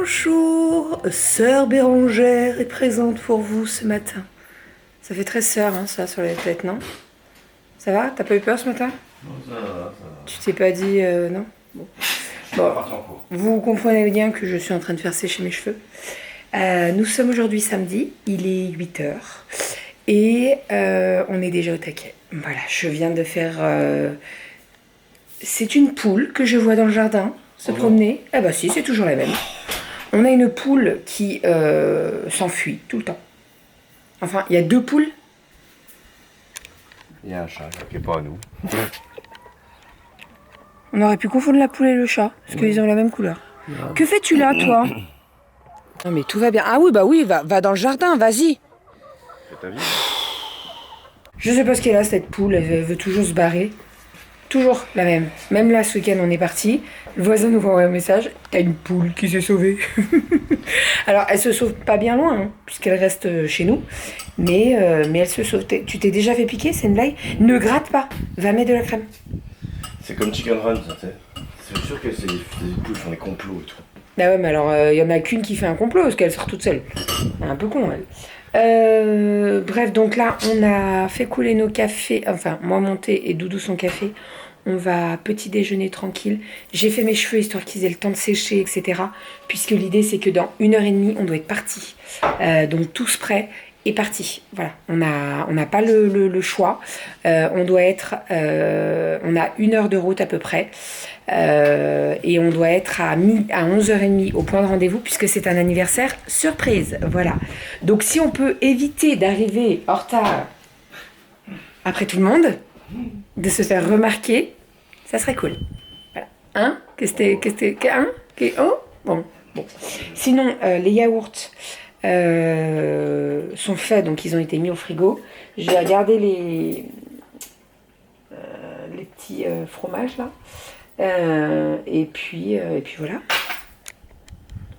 Bonjour, sœur Bérangère est présente pour vous ce matin. Ça fait très sœur, hein, ça, sur la tête, non? Ça va? T'as pas eu peur ce matin? Non, ça va, ça va. Tu t'es pas dit non? Bon. Bon, vous comprenez bien que je suis en train de faire sécher mes cheveux. Nous sommes aujourd'hui samedi, il est 8h et on est déjà au taquet. Voilà, je viens de faire... C'est une poule que je vois dans le jardin se promener. Ah bah si, c'est toujours la même. On a une poule qui s'enfuit tout le temps. Enfin, il y a 2 poules. Il y a un chat qui n'est pas à nous. On aurait pu confondre la poule et le chat, parce qu'ils ont la même couleur. Que fais-tu là, toi? Non mais tout va bien. Ah oui, bah oui, va dans le jardin, vas-y. C'est ta vie. Je sais pas ce qu'elle a, cette poule, elle veut toujours se barrer. Toujours la même. Même là, ce week-end, on est parti. Le voisin nous voit un message. T'as une poule qui s'est sauvée. Alors, elle se sauve pas bien loin, hein, puisqu'elle reste chez nous. Mais elle se sauve. Tu t'es déjà fait piquer, c'est une blague? Ne gratte pas. Va mettre de la crème. C'est comme Chicken Run, ça, tu sais. C'est sûr que c'est des poules qui font des complots et tout. Bah ouais, mais alors, il y en a qu'une qui fait un complot, parce qu'elle sort toute seule. Elle est un peu con, elle. Bref, donc là, on a fait couler nos cafés. Enfin, moi, mon thé et Doudou son café. On va petit déjeuner tranquille. J'ai fait mes cheveux histoire qu'ils aient le temps de sécher, etc. Puisque l'idée, c'est que dans 1h30, on doit être parti. Donc, tous prêts et parti. Voilà, on n'a pas le choix. On doit être... on a 1 heure de route à peu près. Et on doit être à 11h30 au point de rendez-vous puisque c'est un anniversaire surprise. Voilà. Donc, si on peut éviter d'arriver en retard après tout le monde, de se faire remarquer, ça serait cool. Voilà. Hein? Hein? Oh? Bon. Sinon, les yaourts sont faits, donc ils ont été mis au frigo. Je vais regarder les petits fromages là. Et puis voilà.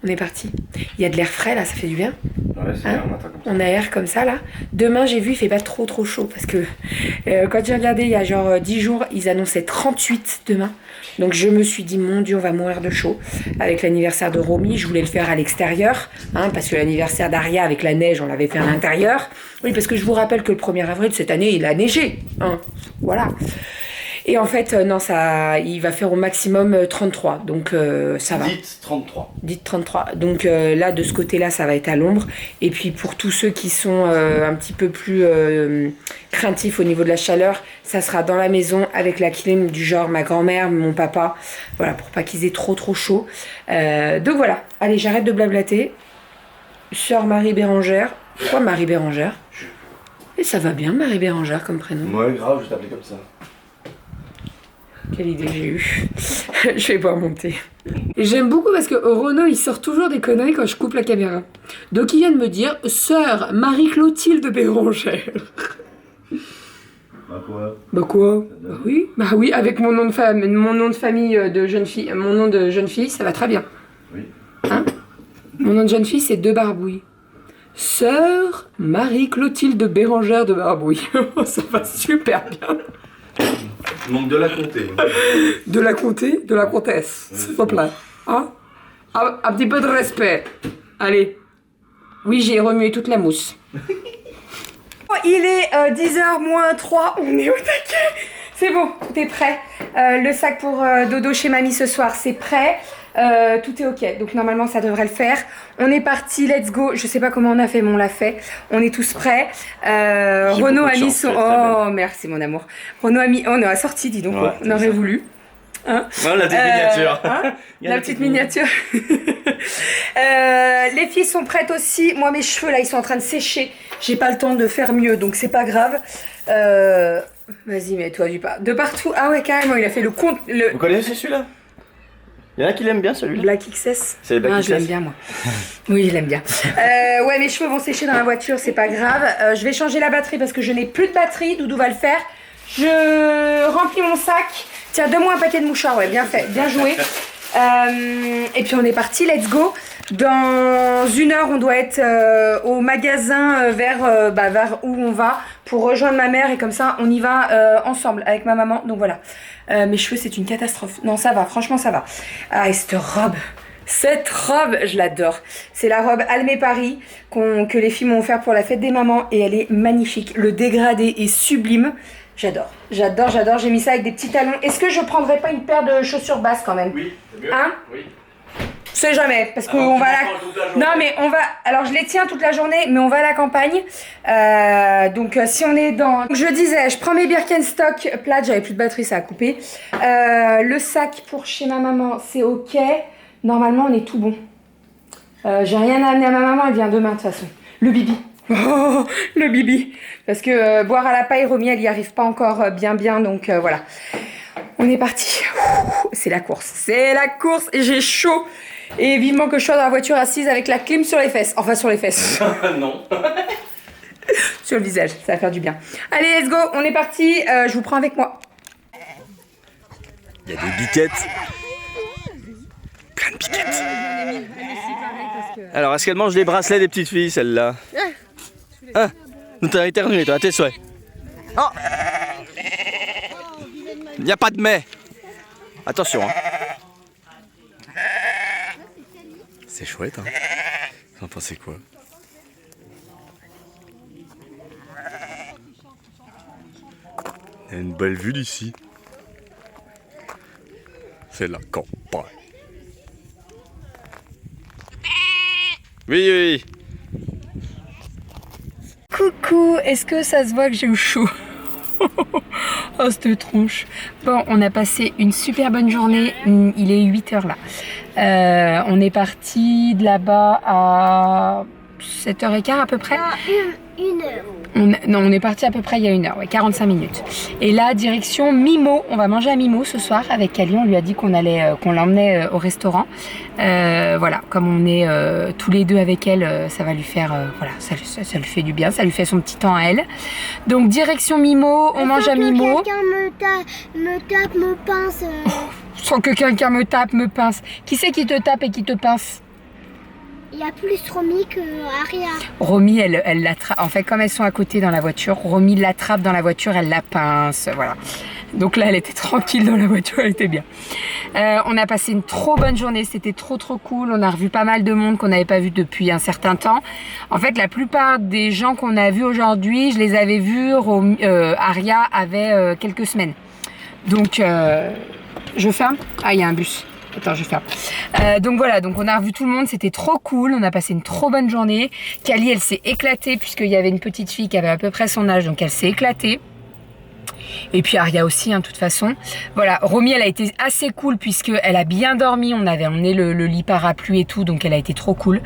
On est parti. Il y a de l'air frais là, ça fait du bien. Ouais, c'est bien, on attend comme ça. On a air comme ça là. Demain, j'ai vu, il fait pas trop chaud parce que quand j'ai regardé il y a genre 10 jours, ils annonçaient 38 demain. Donc je me suis dit, mon Dieu, on va mourir de chaud. Avec l'anniversaire de Romy, je voulais le faire à l'extérieur, hein, parce que l'anniversaire d'Aria avec la neige, on l'avait fait à l'intérieur. Oui, parce que je vous rappelle que le 1er avril de cette année, il a neigé. Hein. Voilà. Et en fait, non, il va faire au maximum 33, donc ça va. Dites 33. Dites 33. Donc là, de ce côté-là, ça va être à l'ombre. Et puis pour tous ceux qui sont un petit peu plus craintifs au niveau de la chaleur, ça sera dans la maison avec la clim du genre ma grand-mère, mon papa. Voilà, pour pas qu'ils aient trop chaud. Donc voilà, allez, j'arrête de blablater. Sœur Marie Bérangère. Pourquoi Marie Bérangère? Et ça va bien, Marie Bérangère, comme prénom. Ouais, grave, je t'appelais comme ça. Quelle idée j'ai eue. Je vais boire mon thé. J'aime beaucoup parce que Renaud, il sort toujours des conneries quand je coupe la caméra. Donc il vient de me dire « Sœur Marie-Clotilde Bérangère ». Bah quoi? Bah quoi? Bah oui, avec mon nom de famille de jeune fille, mon nom de jeune fille, ça va très bien. Oui. Hein? Mon nom de jeune fille, c'est De Barbouille. Sœur Marie-Clotilde Bérangère de Barbouille. Ça va super bien. Manque de la comté. De la comté, de la comtesse, s'il te plaît. Hein? Un petit peu de respect. Allez. Oui, j'ai remué toute la mousse. Il est 10h moins 3, on est au taquet. C'est bon, tout est prêt. Le sac pour dodo chez mamie ce soir, c'est prêt. Tout est ok, donc normalement ça devrait le faire. On est parti, let's go. Je sais pas comment on a fait, mais on l'a fait. On est tous prêts. Renaud a mis son... Oh, merci mon amour. Renaud a mis... Oh, on a sorti, dis donc. Ouais, on aurait voulu. Hein? Oh, la petite miniature. Hein? La petite miniature. Les filles sont prêtes aussi. Moi, mes cheveux, là, ils sont en train de sécher. J'ai pas le temps de faire mieux, donc c'est pas grave. Vas-y, mets-toi du pas. De partout. Ah ouais, carrément, il a fait le compte... Vous connaissez celui-là? Il y en a qui l'aiment bien celui-là. Black XS. C'est Black XS. Je l'aime bien moi. Oui, je l'aime bien. Ouais, mes cheveux vont sécher dans la voiture, c'est pas grave. Je vais changer la batterie parce que je n'ai plus de batterie. Doudou va le faire. Je remplis mon sac. Tiens, donne-moi un paquet de mouchoirs. Ouais, bien fait, bien joué. Et puis on est parti, let's go. Dans 1 heure, on doit être au magasin vers où on va pour rejoindre ma mère et comme ça, on y va ensemble avec ma maman. Donc voilà. Mes cheveux, c'est une catastrophe. Non, ça va, franchement, ça va. Ah, et cette robe, Cette robe, je l'adore. C'est la robe Almé Paris que les filles m'ont offert pour la fête des mamans et elle est magnifique. Le dégradé est sublime. J'adore, j'adore, j'adore. J'ai mis ça avec des petits talons. Est-ce que je prendrais pas une paire de chaussures basses quand même? Oui, c'est mieux. Hein? Oui. Je sais jamais, parce qu'on va à la... Non mais on va... Alors je les tiens toute la journée, mais on va à la campagne. Donc si on est dans... Je disais, je prends mes Birkenstock plates, j'avais plus de batterie, ça a coupé. Le sac pour chez ma maman, c'est ok. Normalement, on est tout bon. J'ai rien à amener à ma maman, elle vient demain de toute façon. Le bibi. Oh, le bibi. Parce que boire à la paille, Romy, elle y arrive pas encore bien, donc voilà. On est parti. C'est la course. C'est la course et j'ai chaud. Et vivement que je sois dans la voiture assise avec la clim sur les fesses. Enfin, sur les fesses. Non. Sur le visage, ça va faire du bien. Allez, let's go, on est parti. Je vous prends avec moi. Il y a des biquettes. Plein de piquettes. Alors, est-ce qu'elle mange les bracelets des petites filles, celle-là? Hein? Nous t'as éternué, toi, à tes souhaits. Oh! Il n'y a pas de mais. Attention, hein. C'est chouette, hein. Vous en pensez quoi? Il y a une belle vue d'ici. C'est la campagne. Oui, oui, oui. Coucou, est-ce que ça se voit que j'ai eu chaud? Oh, cette tronche. Bon, on a passé une super bonne journée. Il est 8h là. On est parti de là-bas à 7h15 à peu près. Une heure. On est parti à peu près il y a 1 heure, ouais, 45 minutes. Et là, direction Mimo. On va manger à Mimo ce soir avec Kali. On lui a dit qu'on allait, qu'on l'emmenait au restaurant. Voilà, comme on est tous les deux avec elle, ça va lui faire, voilà, ça lui fait du bien. Ça lui fait son petit temps à elle. Donc direction Mimo, on mange à Mimo. Quelqu'un me tape, me pince. Sans que quelqu'un me tape, me pince. Qui c'est qui te tape et qui te pince? Il y a plus Romy que Aria. Romy, elle l'attrape. En fait, comme elles sont à côté dans la voiture, Romy l'attrape dans la voiture, elle la pince. Voilà. Donc là, elle était tranquille dans la voiture, elle était bien. On a passé une trop bonne journée. C'était trop cool. On a revu pas mal de monde qu'on n'avait pas vu depuis un certain temps. En fait, la plupart des gens qu'on a vus aujourd'hui, je les avais vus. Aria avait quelques semaines. Donc, je ferme. Ah, il y a un bus. Attends, je ferme. Donc voilà, donc on a revu tout le monde, c'était trop cool, on a passé une trop bonne journée. Kali, elle s'est éclatée puisqu'il y avait une petite fille qui avait à peu près son âge, donc elle s'est éclatée. Et puis Aria aussi, hein, de toute façon. Voilà, Romy, elle a été assez cool puisqu'elle a bien dormi, on avait emmené le lit parapluie et tout, donc elle a été trop cool.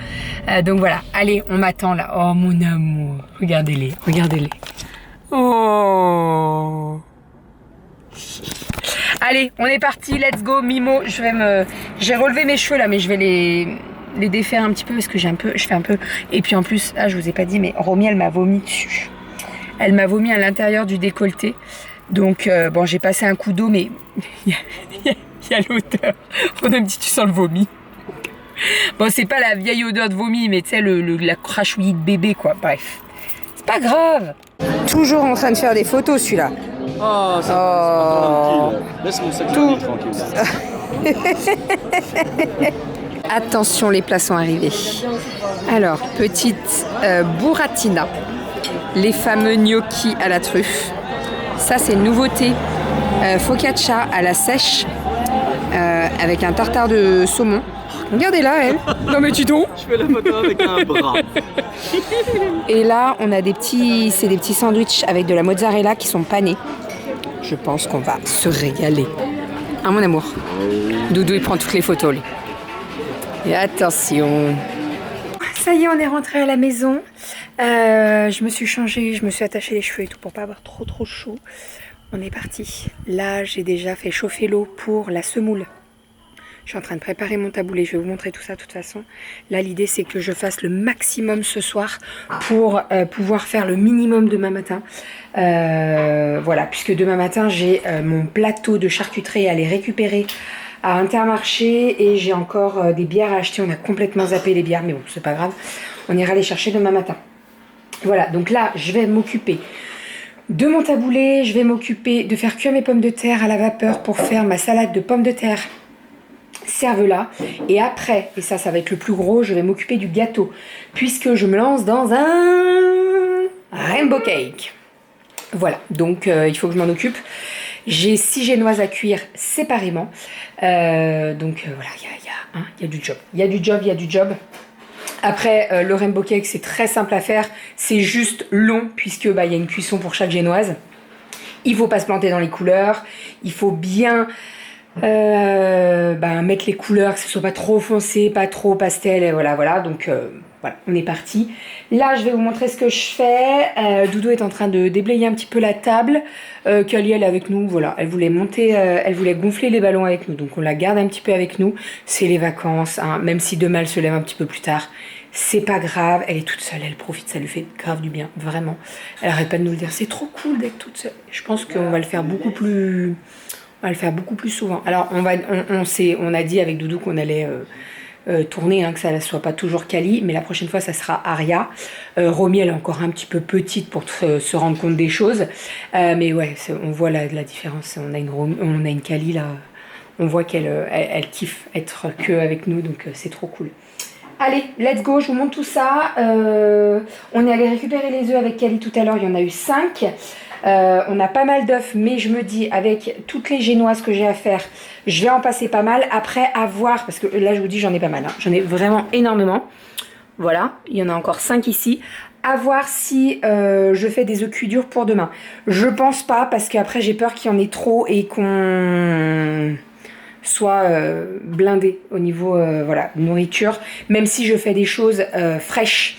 Donc voilà, allez, on m'attend là. Oh mon amour, regardez-les, regardez-les. Oh. Allez, on est parti, let's go, Mimo. J'ai relevé mes cheveux là, mais je vais les défaire un petit peu parce que je fais un peu. Et puis en plus, je vous ai pas dit, mais Romy, elle m'a vomi dessus. Elle m'a vomi à l'intérieur du décolleté. Donc bon, j'ai passé un coup d'eau, mais il y a l'odeur. On me dit, tu sens le vomi. Bon, c'est pas la vieille odeur de vomi, mais tu sais, la crachouillie de bébé, quoi. Bref, c'est pas grave. Toujours en train de faire des photos, celui-là. Oh, c'est tranquille. Laisse mon sac tranquille. Attention, les plats sont arrivés. Alors, petite burratina. Les fameux gnocchis à la truffe. Ça, c'est une nouveauté. Focaccia à la sèche. Avec un tartare de saumon. Regardez-la, elle. Non mais tu donc. Je fais la photo avec un bras. Et là, on a des petits sandwichs avec de la mozzarella qui sont panés. Je pense qu'on va se régaler. Ah mon amour. Doudou, il prend toutes les photos, lui. Et attention. Ça y est, on est rentré à la maison. Je me suis changée, je me suis attachée les cheveux et tout pour pas avoir trop chaud. On est parti. Là, j'ai déjà fait chauffer l'eau pour la semoule. Je suis en train de préparer mon taboulé, je vais vous montrer tout ça de toute façon. Là, l'idée, c'est que je fasse le maximum ce soir pour pouvoir faire le minimum demain matin. Voilà, puisque demain matin, j'ai mon plateau de charcuterie à aller récupérer à Intermarché et j'ai encore des bières à acheter. On a complètement zappé les bières, mais bon, c'est pas grave. On ira les chercher demain matin. Voilà, donc là, je vais m'occuper de mon taboulé. Je vais m'occuper de faire cuire mes pommes de terre à la vapeur pour faire ma salade de pommes de terre servent là. Et après, et ça va être le plus gros, je vais m'occuper du gâteau. Puisque je me lance dans un rainbow cake. Voilà, donc il faut que je m'en occupe. J'ai 6 génoises à cuire séparément. Voilà, il y a du job. Il y a du job. Après, le rainbow cake, c'est très simple à faire. C'est juste long, puisque il y a une cuisson pour chaque génoise. Il ne faut pas se planter dans les couleurs. Il faut bien mettre les couleurs, que ce soit pas trop foncé, pas trop pastel. Et voilà. Donc, voilà, on est parti. Là, je vais vous montrer ce que je fais. Doudou est en train de déblayer un petit peu la table. Kali, elle est avec nous. Voilà, elle voulait gonfler les ballons avec nous. Donc, on la garde un petit peu avec nous. C'est les vacances, hein. Même si demain, elle se lève un petit peu plus tard. C'est pas grave, elle est toute seule, elle profite, ça lui fait grave du bien, vraiment. Elle arrête pas de nous le dire, c'est trop cool d'être toute seule. Je pense qu'on va le faire beaucoup plus souvent. Alors on a dit avec Doudou qu'on allait tourner, hein, que ça ne soit pas toujours Kali, mais la prochaine fois ça sera Aria. Romy, elle est encore un petit peu petite pour se rendre compte des choses, mais ouais, on voit la différence. On a une Kali là, on voit qu'elle kiffe être que avec nous, donc c'est trop cool. Allez, let's go, je vous montre tout ça. On est allé récupérer les œufs avec Kali tout à l'heure, il y en a eu 5. On a pas mal d'œufs, mais je me dis, avec toutes les génoises que j'ai à faire, je vais en passer pas mal. Après, à voir, parce que là, je vous dis, j'en ai pas mal. Hein. J'en ai vraiment énormément. Voilà, il y en a encore 5 ici. À voir si je fais des œufs cuits durs pour demain. Je pense pas, parce qu'après, j'ai peur qu'il y en ait trop et qu'on soit blindé au niveau nourriture, même si je fais des choses fraîches,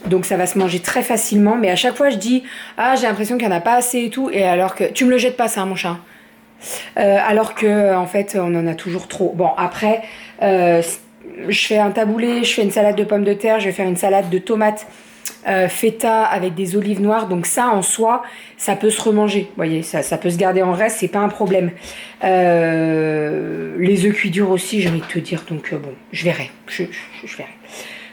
donc ça va se manger très facilement, mais à chaque fois je dis j'ai l'impression qu'il n'y en a pas assez et tout, et alors que tu me le jettes pas ça, mon chat, alors que en fait on en a toujours trop. Bon, après je fais un taboulé, je fais une salade de pommes de terre, je vais faire une salade de tomates feta avec des olives noires, donc ça en soi ça peut se remanger, vous voyez, ça peut se garder en reste, c'est pas un problème. Les œufs cuits durs aussi, j'ai envie de te dire, donc bon, je verrai, je verrai.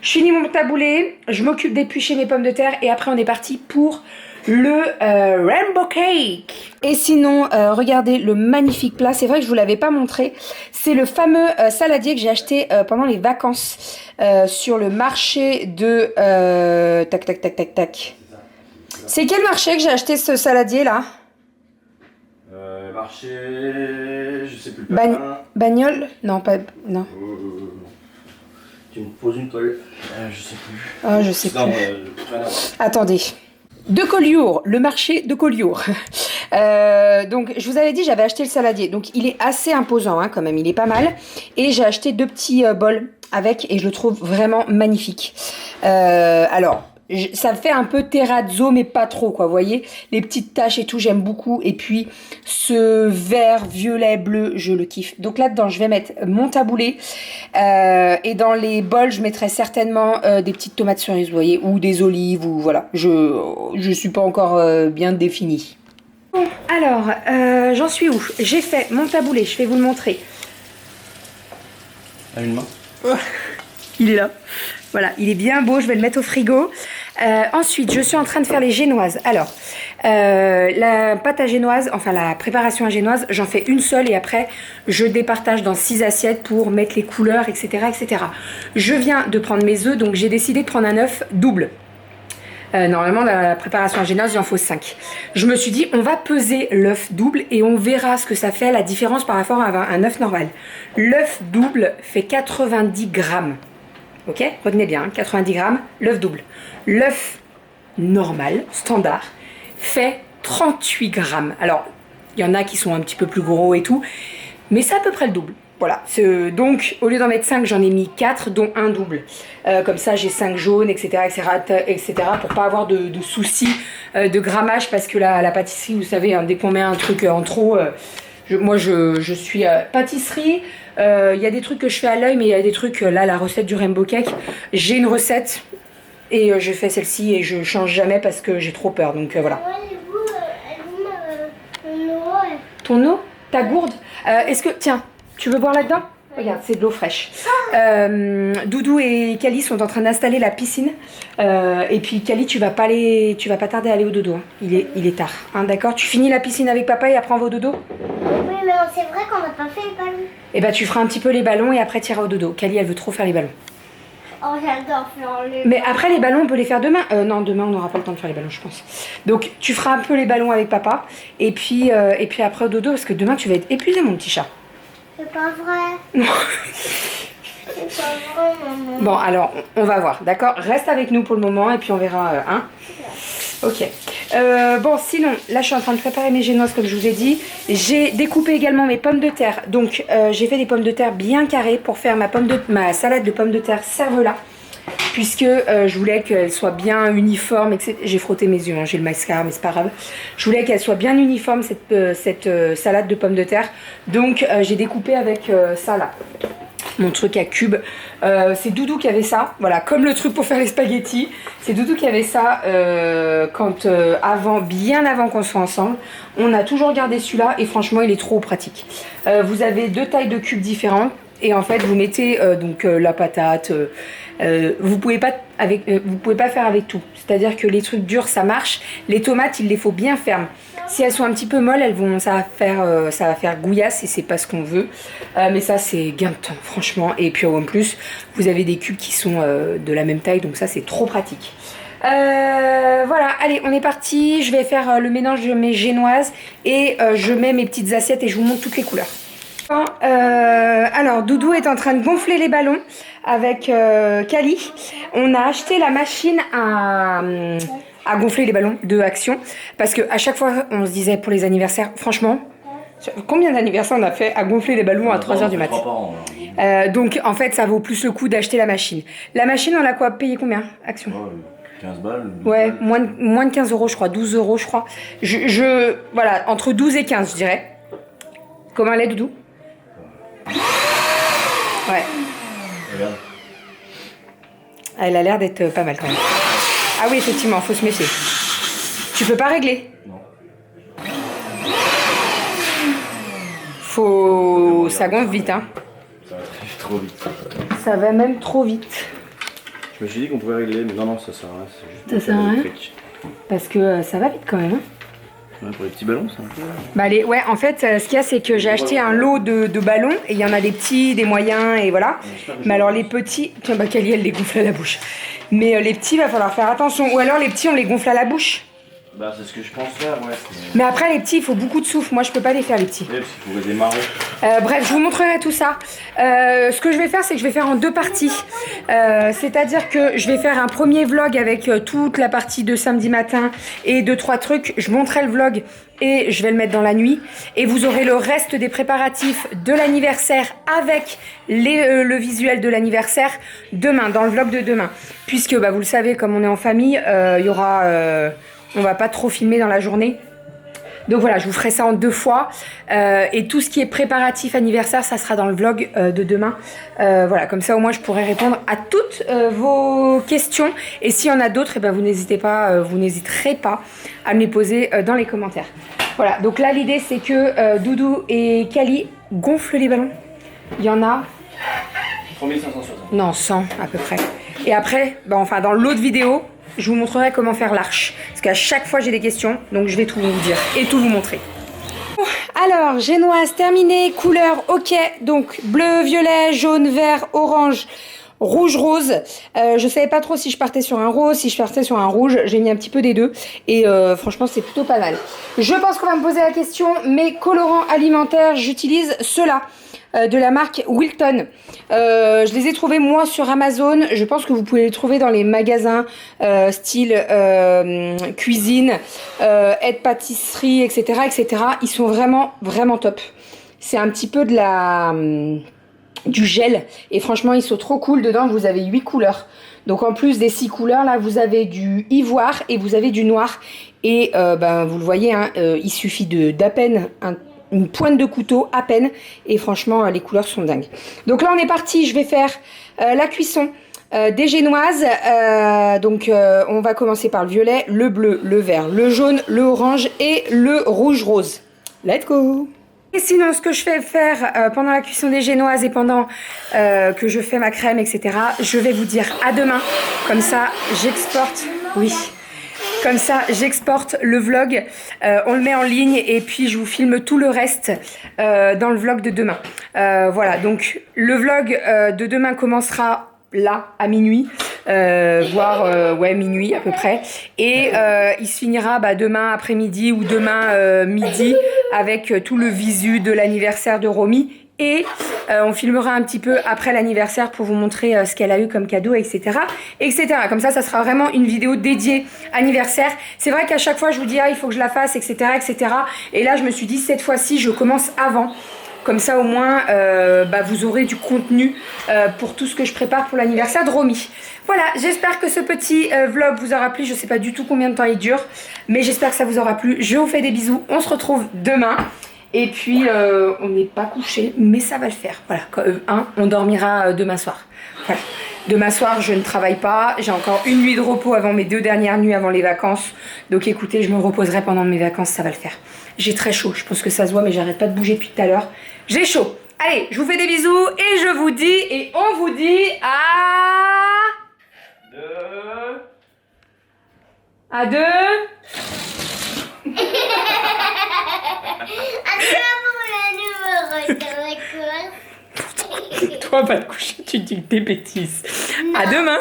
Je finis mon taboulé, je m'occupe d'éplucher mes pommes de terre et après on est parti pour le rainbow cake. Et sinon, regardez le magnifique plat, c'est vrai que je vous l'avais pas montré, c'est le fameux saladier que j'ai acheté pendant les vacances sur le marché de... tac. C'est quel marché que j'ai acheté ce saladier là? Marché... je sais plus. Bagnole? Non, pas... Non. Tu me poses une colle. Je sais plus. Ah, je sais plus. Attendez. De Collioure, le marché de Collioure. Donc, je vous avais dit, j'avais acheté le saladier. Donc, il est assez imposant, hein, quand même. Il est pas mal. Et j'ai acheté 2 petits bols avec. Et je le trouve vraiment magnifique. Alors, ça fait un peu terrazzo, mais pas trop, quoi. Vous voyez, les petites taches et tout, j'aime beaucoup. Et puis, ce vert, violet, bleu, je le kiffe. Donc là-dedans, je vais mettre mon taboulé. Et dans les bols, je mettrai certainement des petites tomates cerises, vous voyez, ou des olives, ou voilà. Je suis pas encore bien définie. Bon, alors, j'en suis où? J'ai fait mon taboulé, je vais vous le montrer. À une main. Il est là. Voilà, il est bien beau, je vais le mettre au frigo. Ensuite, je suis en train de faire les génoises. Alors, la pâte à génoise, enfin la préparation à génoise, j'en fais une seule et après, je départage dans 6 assiettes pour mettre les couleurs, etc., etc. Je viens de prendre mes œufs, donc j'ai décidé de prendre un œuf double. Normalement, dans la préparation à génoise, il en faut 5. Je me suis dit, on va peser l'œuf double et on verra ce que ça fait, la différence par rapport à un œuf normal. L'œuf double fait 90 grammes. Ok, retenez bien, 90 grammes, l'œuf double. L'œuf normal, standard, fait 38 grammes. Alors, il y en a qui sont un petit peu plus gros et tout, mais c'est à peu près le double. Voilà, donc au lieu d'en mettre 5, j'en ai mis 4, dont un double. Comme ça, j'ai 5 jaunes, etc., pour pas avoir de soucis de grammage, parce que la pâtisserie, vous savez, hein, dès qu'on met un truc en trop... Moi, je suis pâtisserie. Il y a des trucs que je fais à l'œil, mais il y a des trucs, là, la recette du rainbow cake, j'ai une recette et je fais celle-ci et je change jamais parce que j'ai trop peur. Donc voilà. Ton eau? Ta gourde? Est-ce que... Tiens, tu veux boire là-dedans? Regarde, c'est de l'eau fraîche. Doudou et Kali sont en train d'installer la piscine. Et puis Kali, tu vas pas tarder à aller au dodo. Hein. Il est tard. Hein, d'accord? Tu finis la piscine avec papa et après on va au dodo? Oui, mais c'est vrai qu'on n'a pas fait les ballons. Et bah tu feras un petit peu les ballons et après tu iras au dodo. Kali, elle veut trop faire les ballons. Oh, j'adore faire les Mais après les ballons, on peut les faire demain. Non, demain on n'aura pas le temps de faire les ballons, je pense. Donc tu feras un peu les ballons avec papa. Et puis après au dodo, parce que demain tu vas être épuisé, mon petit chat. C'est pas vrai. C'est pas vrai, maman. Bon, alors, on va voir, d'accord? Reste avec nous pour le moment et puis on verra, hein? Ok. Bon, sinon, là, je suis en train de préparer mes génoises, comme je vous ai dit. J'ai découpé également mes pommes de terre. Donc, j'ai fait des pommes de terre bien carrées pour faire ma salade de pommes de terre cervelas. Puisque je voulais qu'elle soit bien uniforme, etc. J'ai frotté mes yeux, hein, j'ai le mascara, mais c'est pas grave. Je voulais qu'elle soit bien uniforme, cette salade de pommes de terre. Donc, j'ai découpé avec ça, là. Mon truc à cubes. C'est Doudou qui avait ça. Voilà, comme le truc pour faire les spaghettis. C'est Doudou qui avait ça bien avant qu'on soit ensemble. On a toujours gardé celui-là et franchement, il est trop pratique. Vous avez 2 tailles de cubes différentes. Et en fait, vous mettez la patate. Vous pouvez pas faire avec tout. C'est-à-dire que les trucs durs, ça marche. Les tomates, il les faut bien fermes. Si elles sont un petit peu molles, ça va faire gouillasse et c'est pas ce qu'on veut. Mais ça, c'est gain de temps, franchement. Et puis en plus, vous avez des cubes qui sont de la même taille, donc ça, c'est trop pratique. Voilà, allez, on est parti. Je vais faire le mélange de mes génoises et je mets mes petites assiettes et je vous montre toutes les couleurs. Alors, Doudou est en train de gonfler les ballons avec Kali. On a acheté la machine à gonfler les ballons de Action parce que à chaque fois on se disait pour les anniversaires, franchement, combien d'anniversaires on a fait à gonfler les ballons à 3h du matin. Donc en fait ça vaut plus le coup d'acheter la machine. La machine, on l'a quoi payé combien, Action? 15 balles. Ouais, moins de 15 euros je crois, 12 euros je crois. Voilà, entre 12 et 15 je dirais. Comment elle est, Doudou? Ouais. Regarde. Elle a l'air d'être pas mal quand même. Ah oui, effectivement, faut se méfier. Tu peux pas régler? Non. Ça gonfle vite, hein. Ça va trop vite. Ça va même trop vite. Je me suis dit qu'on pouvait régler, mais non, ça sert à rien. C'est juste Ça sert à rien? électrique. Parce que ça va vite quand même, hein. Ouais, pour les petits ballons, c'est un peu... Bah ouais, en fait, ce qu'il y a, c'est que j'ai acheté un lot de ballons et il y en a des petits, des moyens et voilà. Mais alors les petits, tiens, bah Kali, elle les gonfle à la bouche. Mais les petits, va falloir faire attention. Ou alors les petits, on les gonfle à la bouche. Bah, c'est ce que je pense faire, ouais. Mais après, les petits, il faut beaucoup de souffle. Moi, je peux pas les faire, les petits. Ouais, parce qu'il faut démarrer. Bref, je vous montrerai tout ça. Ce que je vais faire, c'est que je vais faire en 2 parties. C'est-à-dire que je vais faire un premier vlog avec toute la partie de samedi matin et 2-3 trucs. Je montrerai le vlog et je vais le mettre dans la nuit. Et vous aurez le reste des préparatifs de l'anniversaire avec le visuel de l'anniversaire demain, dans le vlog de demain. Puisque, bah, vous le savez, comme on est en famille, il y aura... on va pas trop filmer dans la journée. Donc voilà, je vous ferai ça en 2 fois. Et tout ce qui est préparatif anniversaire, ça sera dans le vlog de demain. Voilà, comme ça au moins je pourrai répondre à toutes vos questions. Et s'il y en a d'autres, eh ben, vous n'hésiterez pas à me les poser dans les commentaires. Voilà, donc là l'idée c'est que Doudou et Kali gonflent les ballons. Il y en a... 3560. Non, 100 à peu près. Et après, bah, enfin dans l'autre vidéo... je vous montrerai comment faire l'arche. Parce qu'à chaque fois, j'ai des questions. Donc, je vais tout vous dire et tout vous montrer. Alors, génoise terminée. Couleur, ok. Donc, bleu, violet, jaune, vert, orange, rouge, rose. Je savais pas trop si je partais sur un rose, si je partais sur un rouge. J'ai mis un petit peu des deux. Et franchement, c'est plutôt pas mal. Je pense qu'on va me poser la question. Mes colorants alimentaires, j'utilise ceux-là. De la marque Wilton. Je les ai trouvés moi sur Amazon. Je pense que vous pouvez les trouver dans les magasins style cuisine, aide pâtisserie, etc., etc. Ils sont vraiment, vraiment top. C'est un petit peu du gel. Et franchement, ils sont trop cool. Dedans, vous avez 8 couleurs. Donc en plus des 6 couleurs, là, vous avez du ivoire et vous avez du noir. Et ben, vous le voyez, hein, il suffit d'à peine une pointe de couteau à peine et franchement les couleurs sont dingues. Donc là on est parti, je vais faire la cuisson des génoises. On va commencer par le violet, le bleu, le vert, le jaune, le orange et le rouge rose. Let's go! Et sinon, ce que je fais faire pendant la cuisson des génoises et pendant que je fais ma crème, etc., je vais vous dire à demain. Comme ça, j'exporte. Oui. Comme ça, j'exporte le vlog, on le met en ligne et puis je vous filme tout le reste dans le vlog de demain. Voilà, donc le vlog de demain commencera là, à minuit, voire ouais, minuit à peu près. Et il se finira demain après-midi ou demain midi avec tout le visu de l'anniversaire de Romy. Et on filmera un petit peu après l'anniversaire pour vous montrer ce qu'elle a eu comme cadeau, etc., etc. Comme ça sera vraiment une vidéo dédiée anniversaire. C'est vrai qu'à chaque fois, je vous dis, ah, il faut que je la fasse, etc., etc. Et là, je me suis dit, cette fois-ci, je commence avant. Comme ça, au moins, vous aurez du contenu pour tout ce que je prépare pour l'anniversaire de Romy. Voilà, j'espère que ce petit vlog vous aura plu. Je ne sais pas du tout combien de temps il dure, mais j'espère que ça vous aura plu. Je vous fais des bisous. On se retrouve demain. Et puis, on n'est pas couché, mais ça va le faire. Voilà, on dormira demain soir. Voilà. Demain soir, je ne travaille pas. J'ai encore une nuit de repos avant mes 2 dernières nuits avant les vacances. Donc écoutez, je me reposerai pendant mes vacances, ça va le faire. J'ai très chaud, je pense que ça se voit, mais j'arrête pas de bouger depuis tout à l'heure. J'ai chaud. Allez, je vous fais des bisous et je vous dis, et on vous dit à deux. Toi, pas de coucher, tu dis des bêtises. À demain.